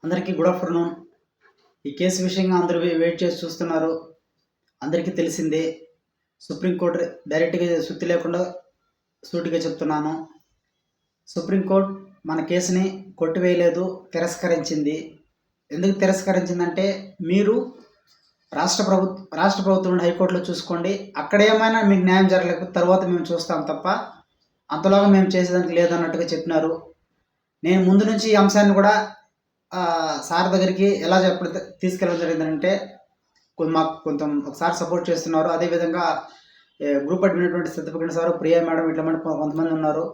అందరికీ good afternoon. ఈ case విషయంగా అందరూ వెయిట్ చేసి చూస్తున్నారు. అందరికీ తెలిసిందే. సుప్రీంకోర్టు డైరెక్ట్గా సుత్తి లేకుండా సూటిగా చెప్తున్నాను. సుప్రీంకోర్టు మన కేసుని కొట్టివేయలేదు, తిరస్కరించింది. ఎందుకు తిరస్కరించిందంటే మీరు రాష్ట్ర ప్రభుత్వం హైకోర్టులో చూసుకోండి. అక్కడ ఏమైనా మీకు న్యాయం జరగలేకపోతే తర్వాత మేము చూస్తాం తప్ప అంతలోగా మేము చేసేదానికి లేదన్నట్టుగా చెప్పినారు. నేను ముందు నుంచి ఈ అంశాన్ని కూడా సార్ దగ్గరికి ఎలా తీసుకెళ్ళడం జరిగిందంటే మాకు కొంచెం ఒకసారి సపోర్ట్ చేస్తున్నారు. అదేవిధంగా గ్రూప్ అడ్మినటువంటి సత్యప్రకాష్ సార్, ప్రియా మేడం, ఇట్లా కొంతమంది ఉన్నారు.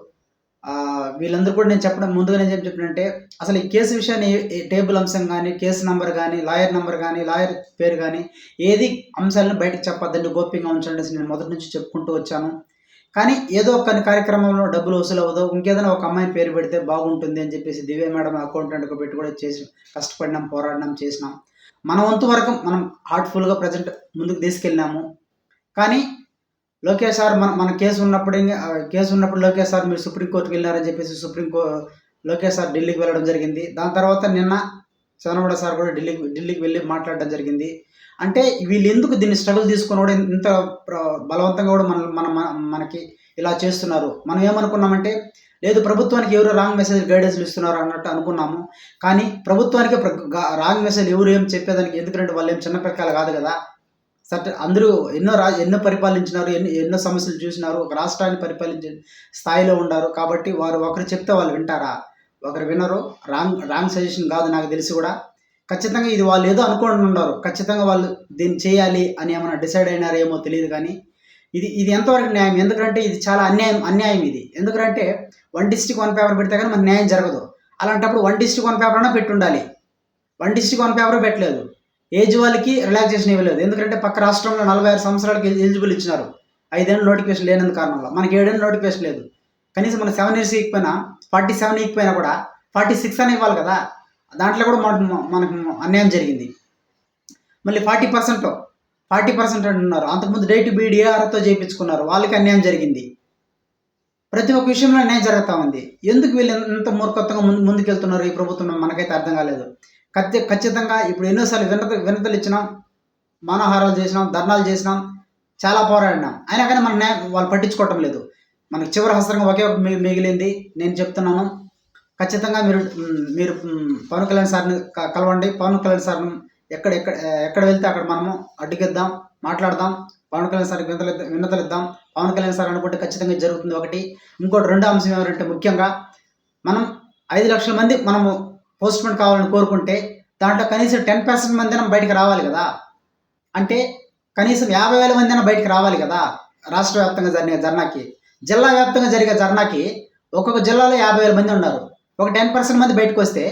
వీళ్ళందరూ కూడా నేను చెప్పడం ముందుగా నేను చెప్పినట్టే అసలు ఈ కేసు విషయాన్ని టేబుల్ అంశం కానీ, కేసు నంబర్ కానీ, లాయర్ నంబర్ కానీ, లాయర్ పేరు కానీ ఏది అంశాలను బయటకు చెప్పొద్దండి, గోప్యంగా ఉంచండి నేను మొదటి నుంచి చెప్పుకుంటూ వచ్చాను. కానీ ఏదో కొన్ని కార్యక్రమంలో డబ్బులు వసూలు అవ్వదు, ఇంకేదైనా ఒక అమ్మాయిని పేరు పెడితే బాగుంటుంది అని చెప్పేసి దివ్య మేడం అకౌంటెంట్గా పెట్టి కూడా చేసి కష్టపడినాం, పోరాడినాం, చేసినాం. మన వంతు వరకు మనం హార్ట్ఫుల్గా ప్రజెంట్ ముందుకు తీసుకెళ్ళినాము. కానీ లోకేష్ సార్ మన కేసు ఉన్నప్పుడు లోకేష్ సార్ మీరు సుప్రీంకోర్టుకి వెళ్ళారని చెప్పేసి లోకేష్ సార్ ఢిల్లీకి వెళ్ళడం జరిగింది. దాని తర్వాత నిన్న చంద్రబాబు సార్ కూడా ఢిల్లీకి వెళ్ళి మాట్లాడడం జరిగింది. అంటే వీళ్ళు ఎందుకు దీన్ని స్ట్రగుల్ తీసుకొని కూడా ఇంత బలవంతంగా కూడా మనకి ఇలా చేస్తున్నారు. మనం ఏమనుకున్నామంటే లేదు, ప్రభుత్వానికి ఎవరు రాంగ్ మెసేజ్ గైడెన్స్లు ఇస్తున్నారు అన్నట్టు అనుకున్నాము. కానీ ప్రభుత్వానికి రాంగ్ మెసేజ్ ఎవరు ఏం చెప్పేదానికి, ఎందుకంటే వాళ్ళు ఏం చిన్న పిల్లకాయలు కాదు కదా. అందరూ ఎన్నో పరిపాలించినారు, ఎన్నో సమస్యలు చూసినారు, ఒక రాష్ట్రాన్ని పరిపాలించే స్థాయిలో ఉన్నారు. కాబట్టి వారు ఒకరు చెప్తే వాళ్ళు వింటారా? ఒకరు వినరు. రాంగ్ సజెషన్ కాదు నాకు తెలిసి కూడా. ఖచ్చితంగా ఇది వాళ్ళు ఏదో అనుకోని ఉన్నారు, ఖచ్చితంగా వాళ్ళు దీన్ని చేయాలి అని ఏమైనా డిసైడ్ అయినారో ఏమో తెలియదు. కానీ ఇది ఎంతవరకు న్యాయం? ఎందుకంటే ఇది చాలా అన్యాయం ఇది. ఎందుకంటే 1:1 పేపర్ పెడితే కానీ మనకు న్యాయం జరగదు. అలాంటప్పుడు 1:1 పేపర్ అయినా పెట్టి ఉండాలి. 1:1 పేపర్ పెట్టలేదు. ఏజ్ వాళ్ళకి రిలాక్సేషన్ ఇవ్వలేదు. ఎందుకంటే పక్క రాష్ట్రంలో 46 సంవత్సరాలకి ఎలిజిబుల్ ఇచ్చినారు. 5 ఏళ్ళు నోటిఫికేషన్ లేనందు కారణంలో మనకి 7 ఏళ్ళు నోటిఫికేషన్ లేదు. కనీసం మన 7 ఇయర్స్ ఇకపోయినా 47 ఇకపోయినా కూడా 46 అని ఇవ్వాలి కదా. దాంట్లో కూడా మనకు అన్యాయం జరిగింది. మళ్ళీ 40% అంటున్నారు. అంతకుముందు డైట్ బీడీఆర్తో చేయించుకున్నారు, వాళ్ళకి అన్యాయం జరిగింది. ప్రతి ఒక్క విషయంలో అన్యాయం జరుగుతూ ఉంది. ఎందుకు వీళ్ళు ఎంత మూర్ఖత్వంగా ముందుకెళ్తున్నారు ఈ ప్రభుత్వం మనకైతే అర్థం కాలేదు. ఖచ్చితంగా ఇప్పుడు ఎన్నోసార్లు వినతలు ఇచ్చినాం, మానహారాలు చేసినాం, ధర్నాలు చేసినాం, చాలా పోరాడినాం. అయినా కానీ మన న్యాయం వాళ్ళు పట్టించుకోవటం లేదు. మనకి చివరి హస్తంగా ఒకే మిగిలింది. నేను చెప్తున్నాను, ఖచ్చితంగా మీరు పవన్ కళ్యాణ్ సార్ని కలవండి. పవన్ కళ్యాణ్ సార్ని ఎక్కడ వెళ్తే అక్కడ మనము అడ్డుకిద్దాం, మాట్లాడదాం. పవన్ కళ్యాణ్ సార్కి విన్నతలు ఇద్దాం. పవన్ కళ్యాణ్ సార్ అనుకుంటే ఖచ్చితంగా జరుగుతుంది ఒకటి. ఇంకోటి రెండో అంశం ఏమంటే ముఖ్యంగా మనం 5 లక్షల మంది మనము పోస్ట్మెంట్ కావాలని కోరుకుంటే దాంట్లో కనీసం 10% మంది అయినా బయటకు రావాలి కదా. అంటే కనీసం 50,000 మంది అయినా బయటకు రావాలి కదా. రాష్ట్ర వ్యాప్తంగా జరిగే ధర్నాకి, జిల్లా వ్యాప్తంగా జరిగే ధర్నాకి ఒక్కొక్క జిల్లాలో 50,000 మంది ఉన్నారు. ఒక 10% మంది బయటకు వస్తే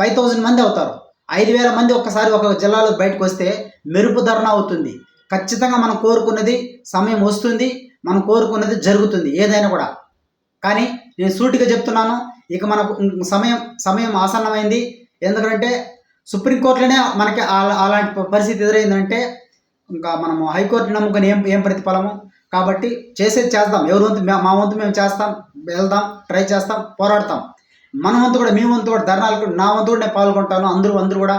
5,000 మంది అవుతారు. 5,000 మంది ఒక్కసారి ఒక్కొక్క జిల్లాలో బయటకు వస్తే మెరుపు ధర్నా అవుతుంది. ఖచ్చితంగా మనం కోరుకున్నది సమయం వస్తుంది, మనం కోరుకున్నది జరుగుతుంది ఏదైనా కూడా. కానీ నేను సూటిగా చెప్తున్నాను, ఇక మనకు సమయం ఆసన్నమైంది. ఎందుకంటే సుప్రీంకోర్టులోనే మనకి అలాంటి పరిస్థితి ఎదురైందంటే ఇంకా మనము హైకోర్టు నమ్ముకొని ఏం ప్రతిఫలము. కాబట్టి చేసేది చేద్దాం. ఎవరి వంతు మా వంతు మేము చేస్తాం, వెళ్దాం, ట్రై చేస్తాం, పోరాడతాం. మన వంతు కూడా, మీ వంతు కూడా ధర్నాలకు నా వంతు కూడా నేను పాల్గొంటాను. అందరూ కూడా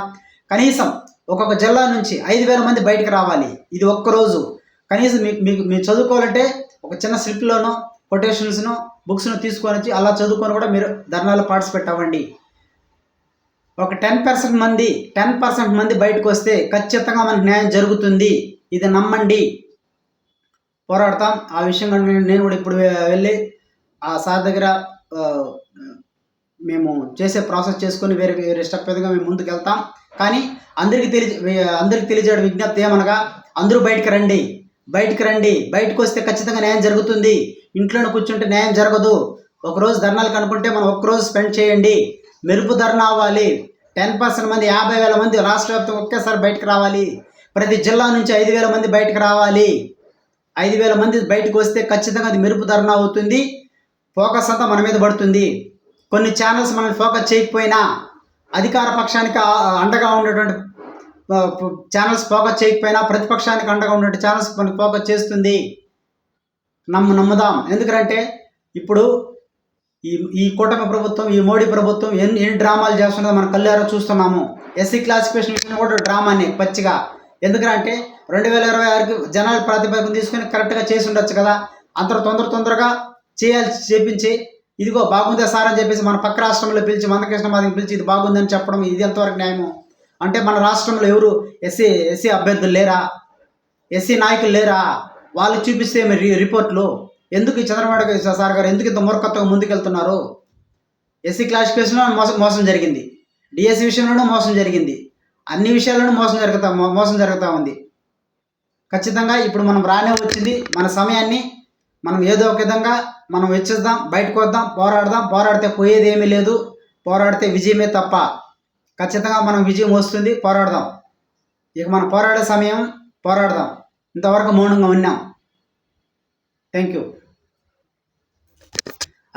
కనీసం ఒక్కొక్క జిల్లా నుంచి 5,000 మంది బయటకు రావాలి. ఇది ఒక్కరోజు. కనీసం మీరు చదువుకోవాలంటే ఒక చిన్న స్లిప్లోనో కొటేషన్స్ను బుక్స్ను తీసుకొని వచ్చి అలా చదువుకొని కూడా మీరు ధర్నాలో పార్టిసిపేట్ అవ్వండి. ఒక 10% మంది బయటకు వస్తే ఖచ్చితంగా మనకు న్యాయం జరుగుతుంది. ఇది నమ్మండి, పోరాడతాం. ఆ విషయంగా నేను కూడా ఇప్పుడు వెళ్ళి ఆ సార్ దగ్గర మేము చేసే ప్రాసెస్ చేసుకొని వేరే స్టెప్ విధంగా మేము ముందుకు వెళ్తాం. కానీ అందరికీ తెలియజేయడం విజ్ఞప్తి ఏమనగా అందరూ బయటకు రండి. బయటకు వస్తే ఖచ్చితంగా న్యాయం జరుగుతుంది. ఇంట్లోనే కూర్చుంటే న్యాయం జరగదు. ఒకరోజు ధర్నాలు కనుక్కుంటే మనం ఒక్కరోజు స్పెండ్ చేయండి. మెరుపు ధర్నా అవ్వాలి. 10% మంది 50,000 మంది రాష్ట్ర వ్యాప్తంగా ఒకేసారి బయటకు రావాలి. ప్రతి జిల్లా నుంచి 5,000 మంది బయటకు రావాలి. 5,000 మంది బయటకు వస్తే ఖచ్చితంగా అది మెరుపు ధర్నా అవుతుంది. ఫోకస్ అంతా మన మీద పడుతుంది. కొన్ని ఛానల్స్ మనల్ని ఫోకస్ చేయకపోయినా, అధికార పక్షానికి అండగా ఉన్నటువంటి ఛానల్స్ ఫోకస్ చేయకపోయినా, ప్రతిపక్షానికి అండగా ఉన్నటువంటి ఛానల్స్ మనకి ఫోకస్ చేస్తుంది. నమ్ముదాం. ఎందుకంటే ఇప్పుడు ఈ ఈ కూటమి ప్రభుత్వం, ఈ మోడీ ప్రభుత్వం ఎన్ని డ్రామాలు చేస్తున్నదో మనం కళ్ళారా చూస్తున్నాము. ఎస్సీ క్లాసిఫికేషన్ విషయంలో కూడా డ్రామానే పచ్చిగా. ఎందుకంటే 2026కి జనాల ప్రాతిపదికన తీసుకుని కరెక్ట్గా చేసి ఉండొచ్చు కదా. అంత తొందరగా చేపించి ఇదిగో బాగుందే సార్ అని చెప్పేసి మన పక్క రాష్ట్రంలో పిలిచి మందకృష్ణ మాదిని పిలిచి ఇది బాగుందని చెప్పడం ఇది ఎంతవరకు న్యాయము? అంటే మన రాష్ట్రంలో ఎవరు ఎస్సీ అభ్యర్థులు లేరా? ఎస్సీ నాయకులు లేరా? వాళ్ళు చూపిస్తే మరి రిపోర్ట్లు ఎందుకు ఈ చంద్రబాబు సార్ గారు ఎందుకు ఇంత మూర్ఖత్వంగా ముందుకెళ్తున్నారు? ఎస్సీ క్లాసిఫికేషన్లో మోసం జరిగింది, డిఎస్సి విషయంలోనూ మోసం జరిగింది, అన్ని విషయాల్లోనూ మోసం జరుగుతూ ఉంది. ఖచ్చితంగా ఇప్పుడు మనం రానే వచ్చింది. మన సమయాన్ని మనం ఏదో ఒక విధంగా మనం వెచ్చిద్దాం, బయటకు వద్దాం, పోరాడితే పోయేది ఏమీ లేదు. పోరాడితే విజయమే తప్ప. ఖచ్చితంగా మనం విజయం వస్తుంది. పోరాడదాం. ఇక మనం పోరాడే సమయం, పోరాడదాం. ఇంతవరకు మౌనంగా ఉన్నాం. Thank you.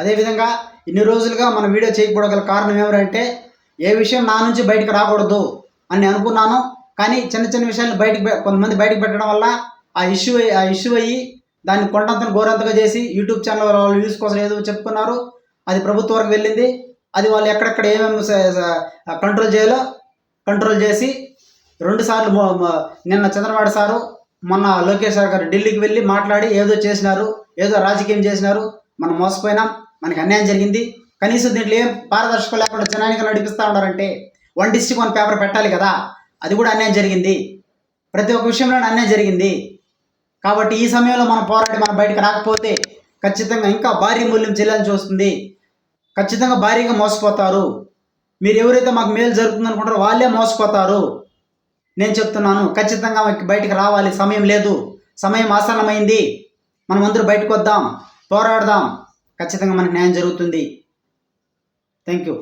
అదేవిధంగా ఇన్ని రోజులుగా మనం వీడియో చేయకపోవడం కారణం ఏమిటంటే ఏ విషయం నా నుంచి బయటకు రాకూడదు అని అనుకున్నాను. కానీ చిన్న విషయాలు కొంతమంది బయటకు పెట్టడం వల్ల ఆ ఇష్యూ అయ్యి దాన్ని కొండంతను గోరంతగా చేసి యూట్యూబ్ ఛానల్ వాళ్ళు వ్యూస్ కోసం ఏదో చెప్పుకున్నారు. అది ప్రభుత్వం వరకు వెళ్ళింది. అది వాళ్ళు ఎక్కడెక్కడ ఏమేమి కంట్రోల్ చేయాలో కంట్రోల్ చేసి 2 సార్లు నిన్న చంద్రబాబు సారు, మొన్న లోకేష్ గారు ఢిల్లీకి వెళ్ళి మాట్లాడి ఏదో చేసినారు, ఏదో రాజకీయం చేసినారు. మనం మోసపోయినాం, మనకి అన్యాయం జరిగింది. కనీసం దీంట్లో ఏం పారదర్శకం లేకుండా జనానికి నడిపిస్తూ ఉన్నారంటే 1 డిస్ట్రిక్ట్ 1 పేపర్ పెట్టాలి కదా. అది కూడా అన్యాయం జరిగింది. ప్రతి ఒక్క విషయంలో అన్యాయం జరిగింది. కాబట్టి ఈ సమయంలో మనం పోరాడి మనం బయటకు రాకపోతే ఖచ్చితంగా ఇంకా భారీ మూల్యం చెల్లించాల్సి వస్తుంది. ఖచ్చితంగా భారీగా మోసపోతారు. మీరు ఎవరైతే మాకు మేలు జరుగుతుంది అనుకుంటారో వాళ్ళే మోసపోతారు. నేను చెప్తున్నాను, ఖచ్చితంగా బయటకు రావాలి. సమయం లేదు, సమయం ఆసన్నమైంది. మనం అందరూ బయటకు వద్దాం, పోరాడదాం. ఖచ్చితంగా మనకు న్యాయం జరుగుతుంది. Thank you.